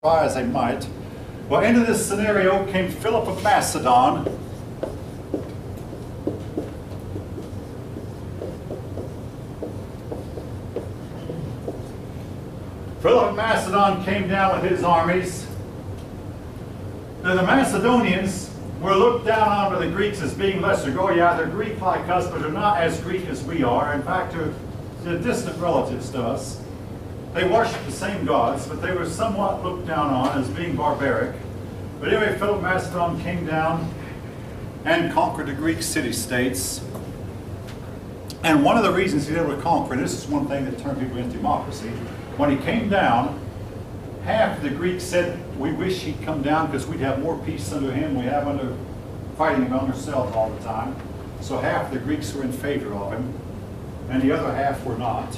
as they might. Well, into this scenario came Philip of Macedon. Philip of Macedon came down with his armies. Now the Macedonians were looked down on by the Greeks as being lesser. Oh yeah, they're Greek like us, but they're not as Greek as we are. In fact, they're distant relatives to us. They worshiped the same gods, but they were somewhat looked down on as being barbaric. But anyway, Philip of Macedon came down and conquered the Greek city-states. And one of the reasons he was able to conquer, and this is one thing that turned people into democracy, when he came down, half of the Greeks said, we wish he'd come down because we'd have more peace under him. We have under fighting among ourselves all the time. So half the Greeks were in favor of him, and the other half were not.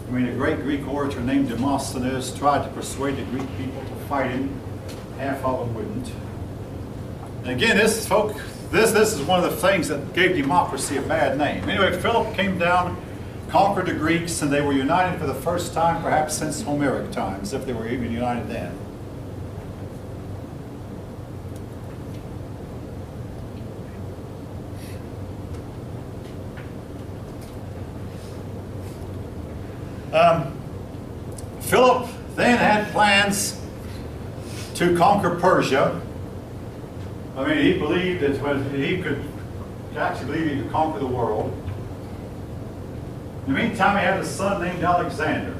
I mean, a great Greek orator named Demosthenes tried to persuade the Greek people to fight him. Half of them wouldn't. And again, this is one of the things that gave democracy a bad name. Anyway, Philip came down, conquered the Greeks, and they were united for the first time, perhaps since Homeric times, if they were even united then. Philip then had plans to conquer Persia. I mean, he believed that he could conquer the world. In the meantime, he had a son named Alexander.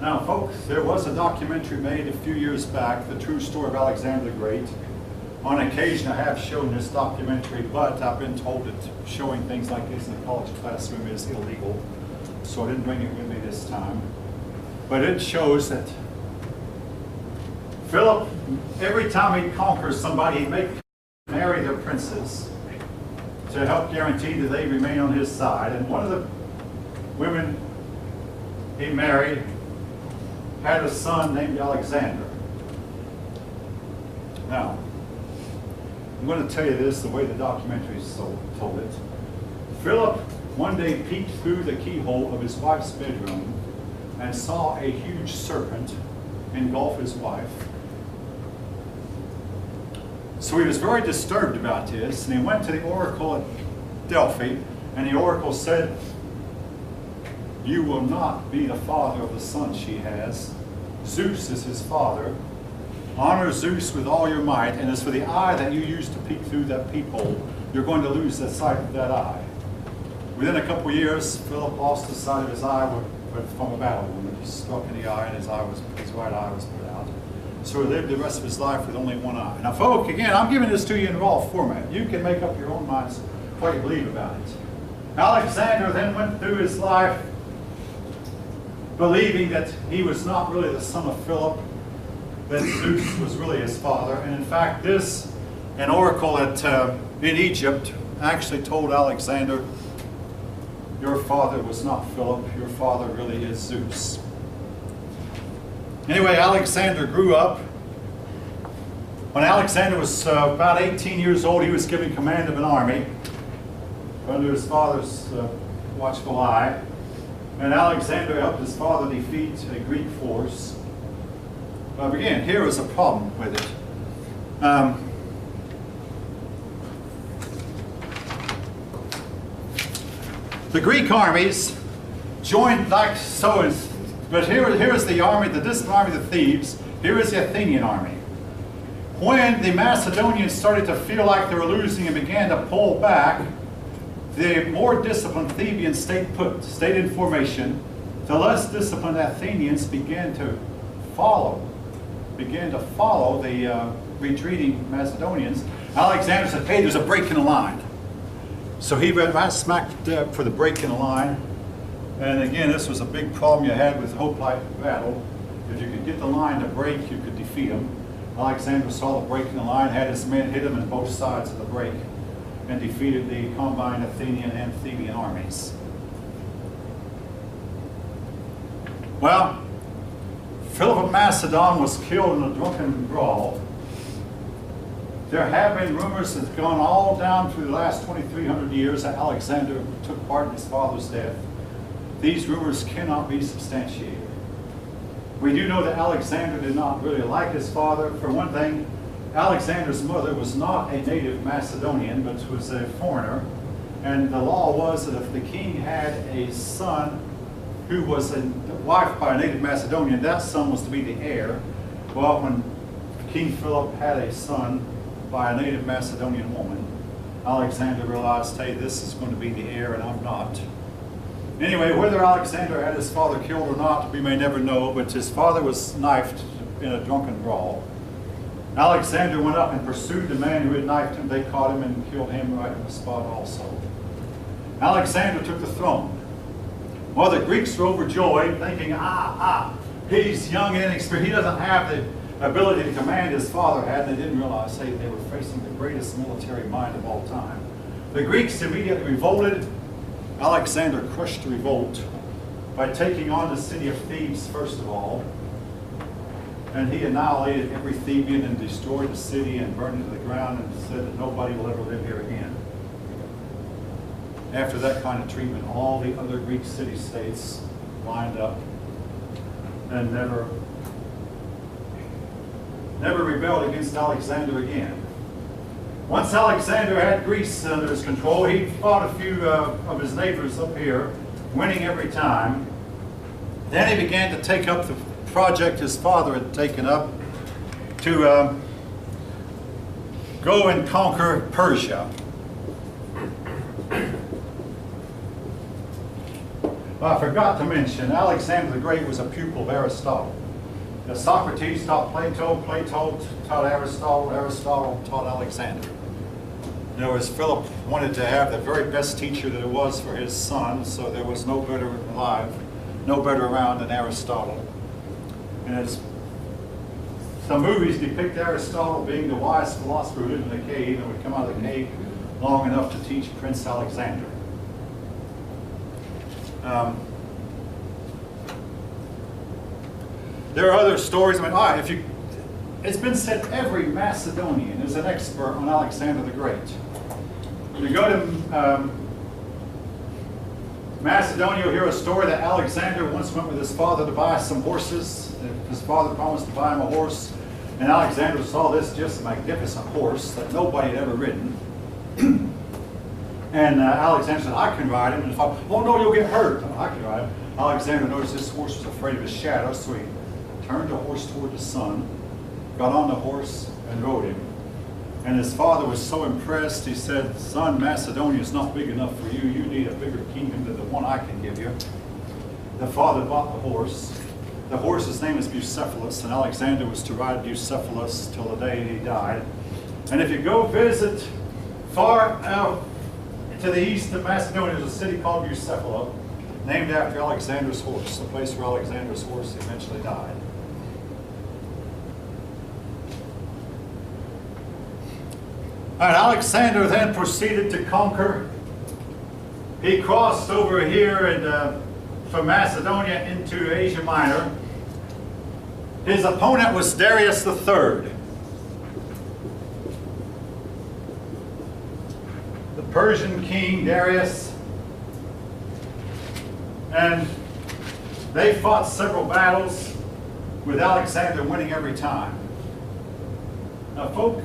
Now, folks, there was a documentary made a few years back, The True Story of Alexander the Great. On occasion, I have shown this documentary, but I've been told that showing things like this in a college classroom is illegal. So I didn't bring it with me this time. But it shows that Philip, every time he conquers somebody, he'd marry their princess to help guarantee that they remain on his side. And one of the women he married had a son named Alexander. Now, I'm going to tell you this the way the documentary told it. Philip one day peeked through the keyhole of his wife's bedroom and saw a huge serpent engulf his wife. So he was very disturbed about this, and he went to the oracle at Delphi, and the oracle said, "You will not be the father of the son she has. Zeus is his father. Honor Zeus with all your might, and as for the eye that you used to peek through that peephole, you're going to lose the sight of that eye." Within a couple of years, Philip lost the sight of his eye from a battle wound. He struck in the eye, and his right eye was put out. So he lived the rest of his life with only one eye. Now, folks, again, I'm giving this to you in raw format. You can make up your own minds what you believe about it. Alexander then went through his life believing that he was not really the son of Philip, that Zeus was really his father. And in fact, an oracle in Egypt actually told Alexander, "Your father was not Philip, your father really is Zeus." Anyway, Alexander grew up. When Alexander was about 18 years old, he was given command of an army under his father's watchful eye. And Alexander helped his father defeat a Greek force. But again, here was a problem with it. The Greek armies joined like so. But here is the army, the distant army of the Thebes. Here is the Athenian army. When the Macedonians started to feel like they were losing and began to pull back, the more disciplined Thebians stayed in formation. The less disciplined Athenians began to follow the retreating Macedonians. Alexander said, "Hey, there's a break in the line." So he went right smack for the break in the line. And again, this was a big problem you had with hoplite battle. If you could get the line to break, you could defeat them. Alexander saw the break in the line, had his men hit him on both sides of the break, and defeated the combined Athenian and Theban armies. Well, Philip of Macedon was killed in a drunken brawl. There have been rumors that have gone all down through the last 2,300 years that Alexander took part in his father's death. These rumors cannot be substantiated. We do know that Alexander did not really like his father. For one thing, Alexander's mother was not a native Macedonian, but was a foreigner. And the law was that if the king had a son who was a wife by a native Macedonian, that son was to be the heir. Well, when King Philip had a son by a native Macedonian woman, Alexander realized, hey, this is going to be the heir and I'm not. Anyway, whether Alexander had his father killed or not, we may never know, but his father was knifed in a drunken brawl. Alexander went up and pursued the man who had knifed him. They caught him and killed him right on the spot also. Alexander took the throne. Well, the Greeks were overjoyed, thinking, he's young and inexperienced. He doesn't have the ability to command his father had. They didn't realize, hey, they were facing the greatest military mind of all time. The Greeks immediately revolted. Alexander crushed the revolt by taking on the city of Thebes first of all. And he annihilated every Theban and destroyed the city and burned it to the ground and said that nobody will ever live here again. After that kind of treatment, all the other Greek city-states lined up and never rebelled against Alexander again. Once Alexander had Greece under his control, he fought a few of his neighbors up here, winning every time. Then he began to take up the project his father had taken up to go and conquer Persia. Well, I forgot to mention, Alexander the Great was a pupil of Aristotle. Socrates taught Plato, Plato taught Aristotle, Aristotle taught Alexander. In other words, Philip wanted to have the very best teacher that there was for his son, so there was no better alive, no better around than Aristotle. And as some movies depict Aristotle being the wise philosopher who lived in a cave and would come out of the cave long enough to teach Prince Alexander. There are other stories. I mean, it's been said every Macedonian is an expert on Alexander the Great. You go to Macedonia, you'll hear a story that Alexander once went with his father to buy some horses. His father promised to buy him a horse, and Alexander saw this just magnificent horse that nobody had ever ridden. And Alexander said, I can ride him. And his father, oh no, you'll get hurt. I can ride him. Alexander noticed this horse was afraid of his shadow, so he turned the horse toward the sun, got on the horse, and rode him. And his father was so impressed, he said, son, Macedonia is not big enough for you. You need a bigger kingdom than the one I can give you. The father bought the horse. The horse's name is Bucephalus, and Alexander was to ride Bucephalus till the day he died. And if you go visit far out to the east of Macedonia, there's a city called Bucephala, named after Alexander's horse, the place where Alexander's horse eventually died. All right, Alexander then proceeded to conquer. He crossed over here and from Macedonia into Asia Minor. His opponent was Darius III. The Persian king Darius. And they fought several battles with Alexander winning every time. Now, folk,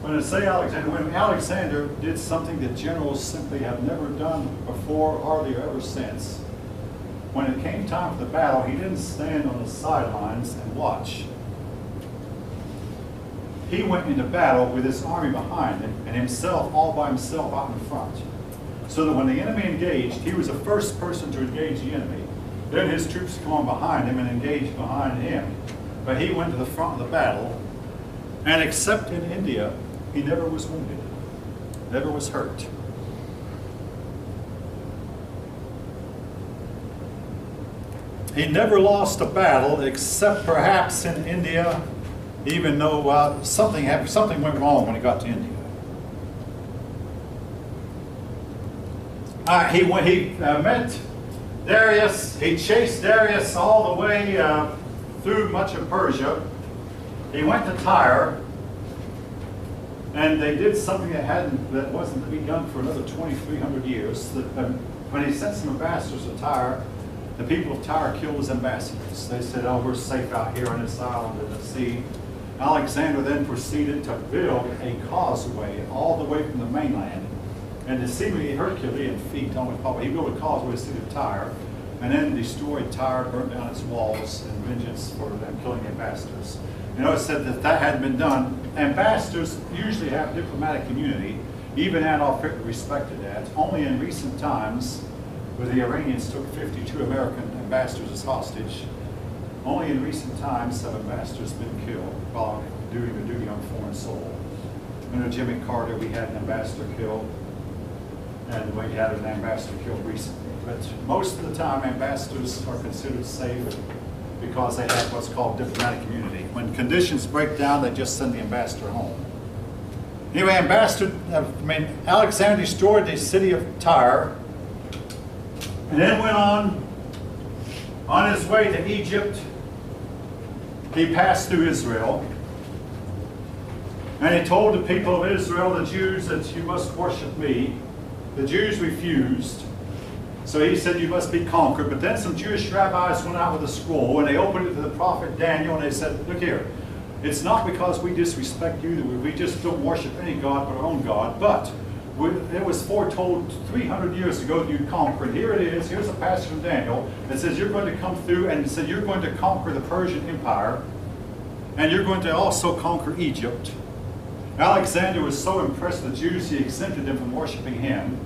when I say Alexander, when Alexander did something that generals simply have never done before, hardly or ever since. When it came time for the battle, he didn't stand on the sidelines and watch. He went into battle with his army behind him and himself, all by himself, out in front. So that when the enemy engaged, he was the first person to engage the enemy. Then his troops come on behind him and engage behind him. But he went to the front of the battle, and except in India, he never was wounded, never was hurt. He never lost a battle except perhaps in India, even though something went wrong when he got to India. He met Darius. He chased Darius all the way through much of Persia. He went to Tyre, and they did something that wasn't to be done for another 2,300 years. When he sent some ambassadors to Tyre, the people of Tyre killed his ambassadors. They said, oh, we're safe out here on this island in the sea. Alexander then proceeded to build a causeway all the way from the mainland, and the seemingly Herculean feat on the public. He built a causeway to the city of Tyre, and then destroyed Tyre, burnt down its walls in vengeance for them killing ambassadors. You know, it said that that hadn't been done. Ambassadors usually have diplomatic immunity, even Adolf Hitler respected that. Only in recent times, where the Iranians took 52 American ambassadors as hostage, only in recent times have ambassadors been killed while doing the duty on foreign soil. Under Jimmy Carter, we had an ambassador killed, and we had an ambassador killed recently. But most of the time, ambassadors are considered safe because they have what's called diplomatic immunity. When conditions break down, they just send the ambassador home. Anyway, Alexander destroyed the city of Tyre, and then went on his way to Egypt. He passed through Israel, and he told the people of Israel, the Jews, that you must worship me. The Jews refused, so he said you must be conquered. But then some Jewish rabbis went out with a scroll, and they opened it to the prophet Daniel, and they said, look here, it's not because we disrespect you that we just don't worship any God but our own God, but it was foretold 300 years ago that you'd conquer. And here it is. Here's a passage from Daniel that says you're going to come through, and it said you're going to conquer the Persian Empire, and you're going to also conquer Egypt. Alexander was so impressed with the Jews, he exempted them from worshiping him.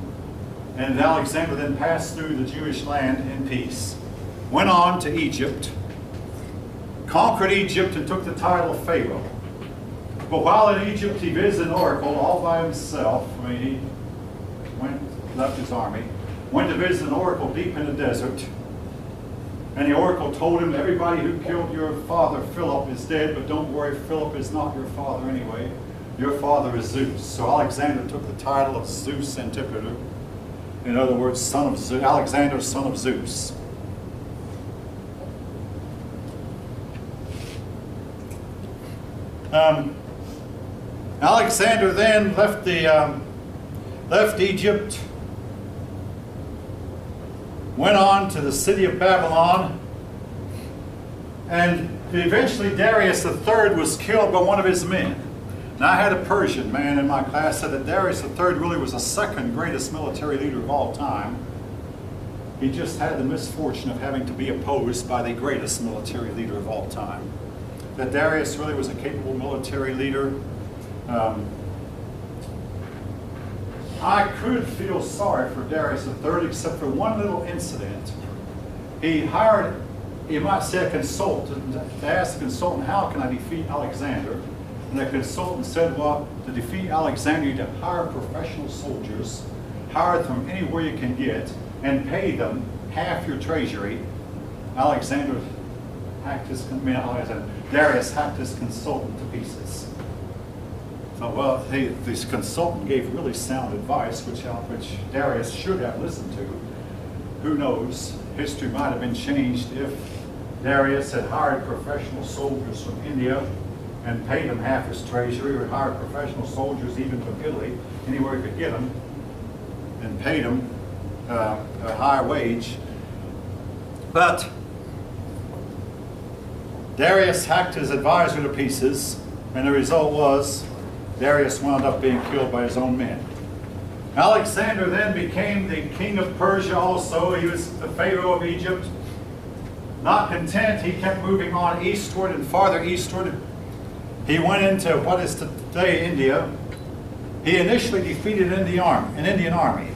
And Alexander then passed through the Jewish land in peace. Went on to Egypt, conquered Egypt, and took the title of Pharaoh. But while in Egypt, he visited an oracle all by himself. I mean, he left his army, went to visit an oracle deep in the desert. And the oracle told him, everybody who killed your father Philip is dead, but don't worry, Philip is not your father anyway. Your father is Zeus. So Alexander took the title of Zeus Antipater. In other words, son of Zeus, Alexander, son of Zeus. Alexander then left Egypt, went on to the city of Babylon, and eventually Darius III was killed by one of his men. Now, I had a Persian man in my class said that Darius III really was the second greatest military leader of all time. He just had the misfortune of having to be opposed by the greatest military leader of all time. That Darius really was a capable military leader. I could feel sorry for Darius III, except for one little incident. He hired, you might say, a consultant to ask the consultant, how can I defeat Alexander? And the consultant said, well, to defeat Alexander, you need to hire professional soldiers, hire them from anywhere you can get, and pay them half your treasury. Darius hacked his consultant to pieces. So, well, this consultant gave really sound advice, which Darius should have listened to. Who knows? History might have been changed if Darius had hired professional soldiers from India and paid them half his treasury, or hired professional soldiers even from Italy, anywhere he could get them, and paid them a higher wage. But Darius hacked his advisor to pieces, and the result was Darius wound up being killed by his own men. Alexander then became the king of Persia also. He was the Pharaoh of Egypt. Not content, he kept moving on eastward and farther eastward. He went into what is today India. He initially defeated an Indian army.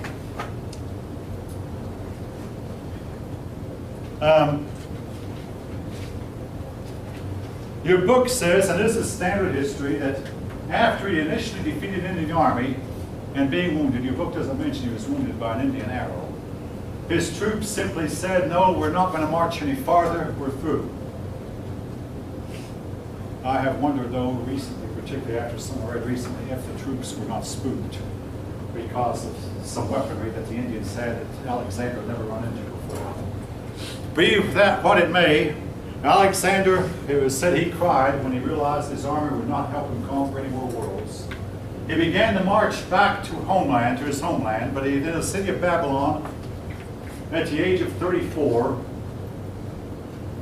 Your book says, and this is standard history, that after he initially defeated an Indian army and being wounded, your book doesn't mention he was wounded by an Indian arrow, his troops simply said, no, we're not going to march any farther, we're through. I have wondered, though, recently, particularly after some I read recently, if the troops were not spooked because of some weaponry that the Indians had that Alexander had never run into before. Be that what it may, Alexander, it was said he cried when he realized his army would not help him conquer any more worlds. He began to march back to his homeland, but he in the city of Babylon, at the age of 34,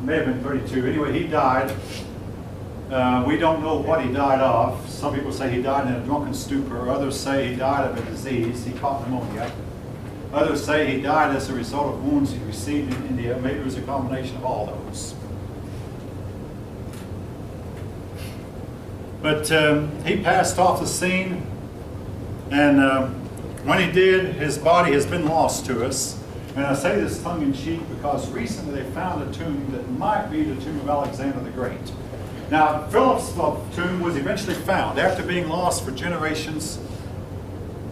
may have been 32. Anyway, he died. We don't know what he died of. Some people say he died in a drunken stupor. Others say he died of a disease. He caught pneumonia. Others say he died as a result of wounds he received in India. Maybe it was a combination of all those. But he passed off the scene, and when he did, his body has been lost to us. And I say this tongue-in-cheek because recently they found a tomb that might be the tomb of Alexander the Great. Now, Philip's tomb was eventually found after being lost for generations,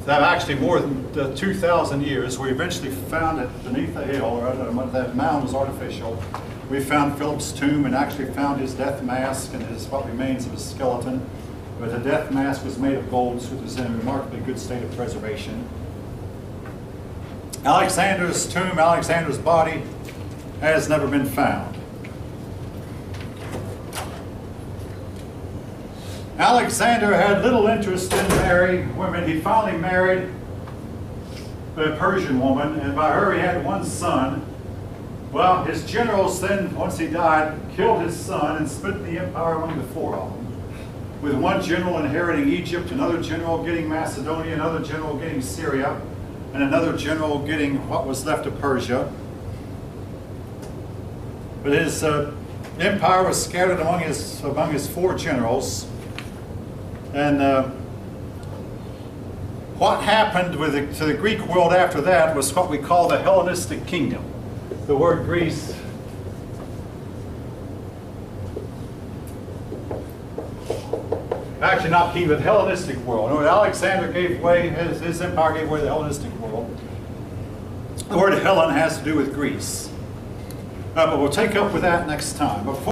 actually more than 2,000 years. We eventually found it beneath a hill, or that mound was artificial. We found Philip's tomb and actually found his death mask and what remains of his skeleton. But the death mask was made of gold, so it was in a remarkably good state of preservation. Alexander's tomb, Alexander's body, has never been found. Alexander had little interest in marrying women. He finally married a Persian woman, and by her he had one son. Well, his generals then, once he died, killed his son and split the empire among the four of them, with one general inheriting Egypt, another general getting Macedonia, another general getting Syria, and another general getting what was left of Persia. But his empire was scattered among his four generals. And what happened to the Greek world after that was what we call the Hellenistic kingdom. The word Greece actually not kingdom, but Hellenistic world. When Alexander gave way, his empire gave way to the Hellenistic world. The word Hellen has to do with Greece. But we'll take up with that next time. Before